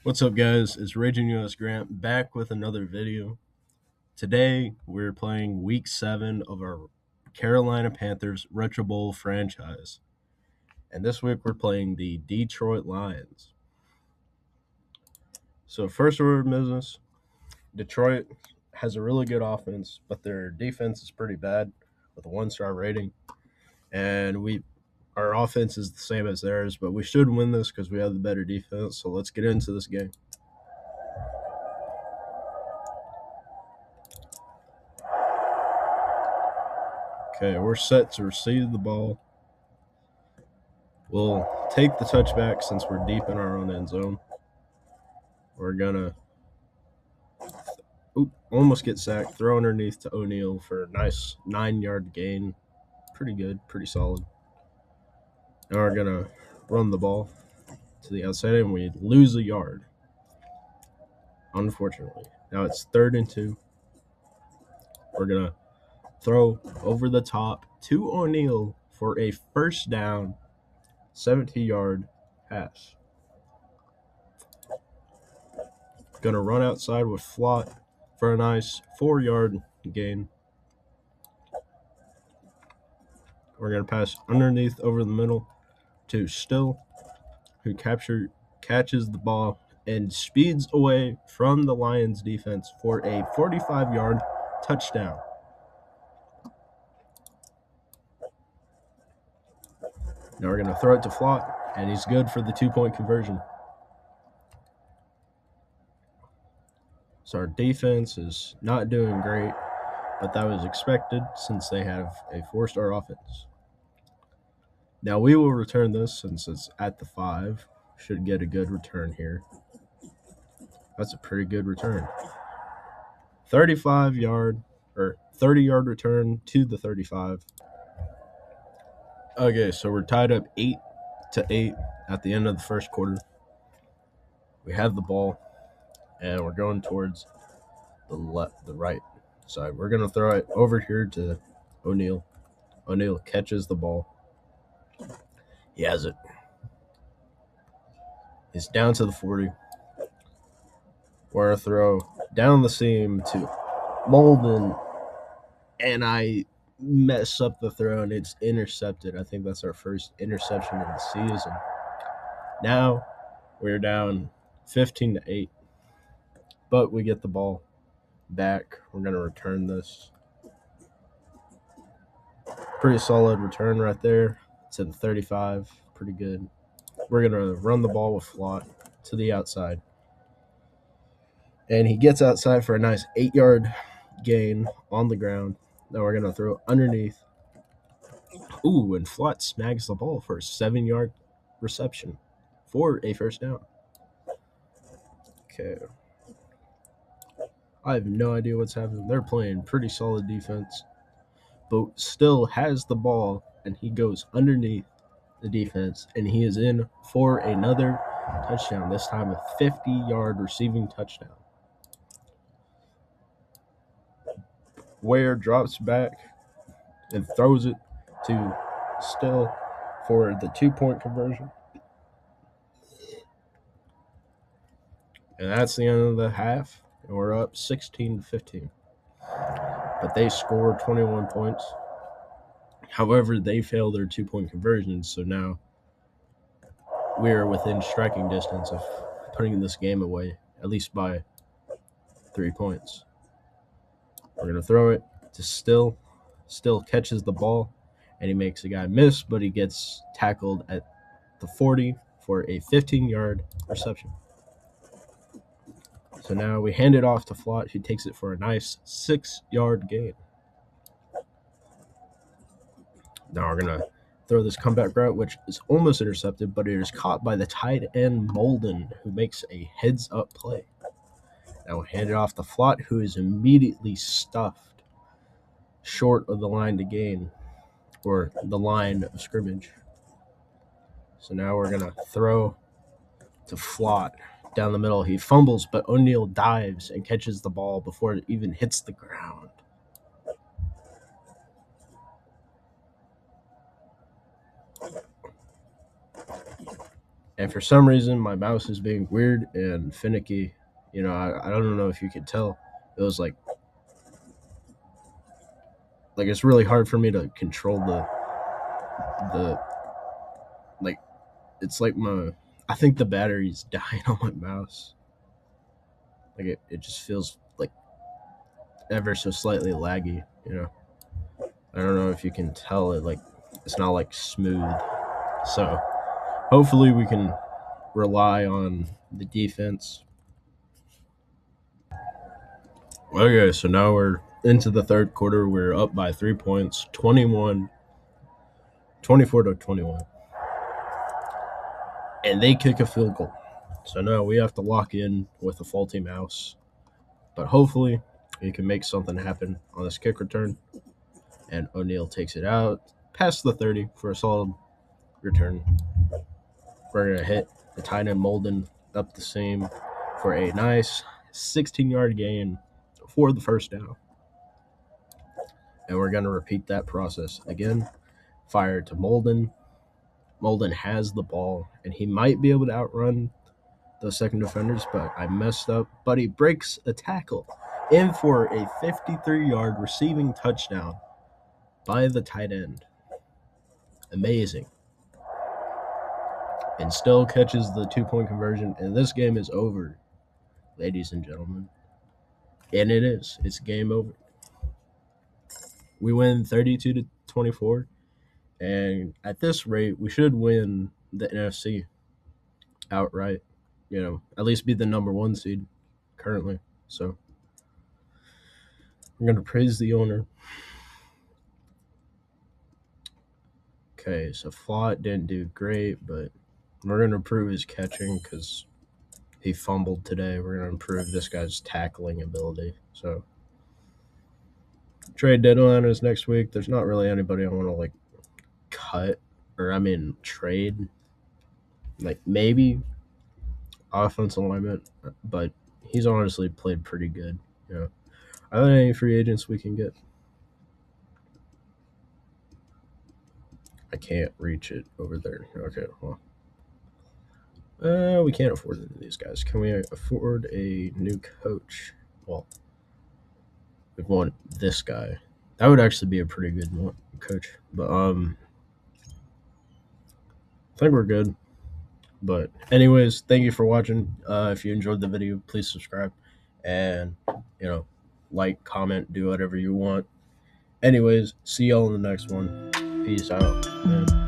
What's up, guys? It's Raging US Grant back with another video. Today, we're playing Week 7 of our Carolina Panthers Retro Bowl franchise. And this week, we're playing the Detroit Lions. So, first order of business, Detroit has a really good offense, but their defense is pretty bad with a 1-star rating. And our offense is the same as theirs, but we should win this because we have the better defense. So, let's get into this game. Okay, we're set to receive the ball. We'll take the touchback since we're deep in our own end zone. We're gonna almost get sacked, throw underneath to O'Neal for a nice 9-yard gain. Pretty good, pretty solid. Now we're gonna run the ball to the outside and we lose a yard. Unfortunately. Now it's 3rd and 2. We're gonna throw over the top to O'Neal for a first down, 70-yard pass. Gonna run outside with Flott for a nice 4-yard gain. We're going to pass underneath over the middle to Still, who catches the ball and speeds away from the Lions defense for a 45-yard touchdown. Now we're going to throw it to Flott, and he's good for the 2-point conversion. So our defense is not doing great, but that was expected since they have a 4-star offense. Now we will return this since it's at the 5. Should get a good return here. That's a pretty good return. 30-yard return to the 35. Okay, so we're tied up 8-8 at the end of the first quarter. We have the ball, and we're going towards the right side. We're going to throw it over here to O'Neal. O'Neal catches the ball. He has it. He's down to the 40. We're going to throw down the seam to Molden, and I mess up the throw, and it's intercepted. I think that's our first interception of the season. Now we're down 15-8, but we get the ball back. We're going to return this. Pretty solid return right there to the 35. Pretty good. We're going to run the ball with Flott to the outside. And he gets outside for a nice 8-yard gain on the ground. Now we're going to throw underneath. Ooh, and Flott snags the ball for a 7-yard reception for a first down. Okay. I have no idea what's happening. They're playing pretty solid defense, but Still has the ball, and he goes underneath the defense, and he is in for another touchdown, this time a 50-yard receiving touchdown. Ware drops back and throws it to Still for the 2-point conversion. And that's the end of the half, and we're up 16-15. But they scored 21 points. However, they failed their 2-point conversion, so now we are within striking distance of putting this game away, at least by 3 points. We're going to throw it to Still. Still catches the ball, and he makes a guy miss, but he gets tackled at the 40 for a 15-yard reception. So now we hand it off to Flott, who takes it for a nice 6-yard gain. Now we're going to throw this comeback route, which is almost intercepted, but it is caught by the tight end Molden, who makes a heads-up play. Now we'll hand it off to Flott, who is immediately stuffed short of the line to gain, or the line of scrimmage. So now we're going to throw to Flott down the middle. He fumbles, but O'Neal dives and catches the ball before it even hits the ground. And for some reason, my mouse is being weird and finicky. I don't know if you could tell. It was like it's really hard for me to control the like. It's like I think the battery's dying on my mouse. Like it just feels like ever so slightly laggy. I don't know if you can tell it. Like it's not like smooth. So hopefully we can rely on the defense. Okay, so now we're into the third quarter. We're up by 3 points, 24 to 21. And they kick a field goal. So now we have to lock in with a faulty mouse. But hopefully we can make something happen on this kick return. And O'Neal takes it out past the 30 for a solid return. We're going to hit the tight end Molden up the seam for a nice 16-yard gain for the first down. And we're going to repeat that process again. Fire to Molden. Molden has the ball, and he might be able to outrun those second defenders, but I messed up. But he breaks a tackle in for a 53-yard receiving touchdown by the tight end. Amazing. And still catches the 2-point conversion, and this game is over, ladies and gentlemen. And it is. It's game over. We win 32 to 24, and at this rate, we should win the NFC outright. At least be the number 1 seed currently. So I'm going to praise the owner. Okay, so Flott didn't do great, but we're going to improve his catching because he fumbled today. We're going to improve this guy's tackling ability. So trade deadline is next week. There's not really anybody I want to cut trade. Maybe offensive alignment, but he's honestly played pretty good. Are there any free agents we can get? I can't reach it over there. Okay, well. We can't afford any of these guys. Can we afford a new coach? Well, we want this guy. That would actually be a pretty good coach. But I think we're good. But anyways, thank you for watching. If you enjoyed the video, please subscribe and like, comment, do whatever you want. Anyways, see y'all in the next one. Peace out, man.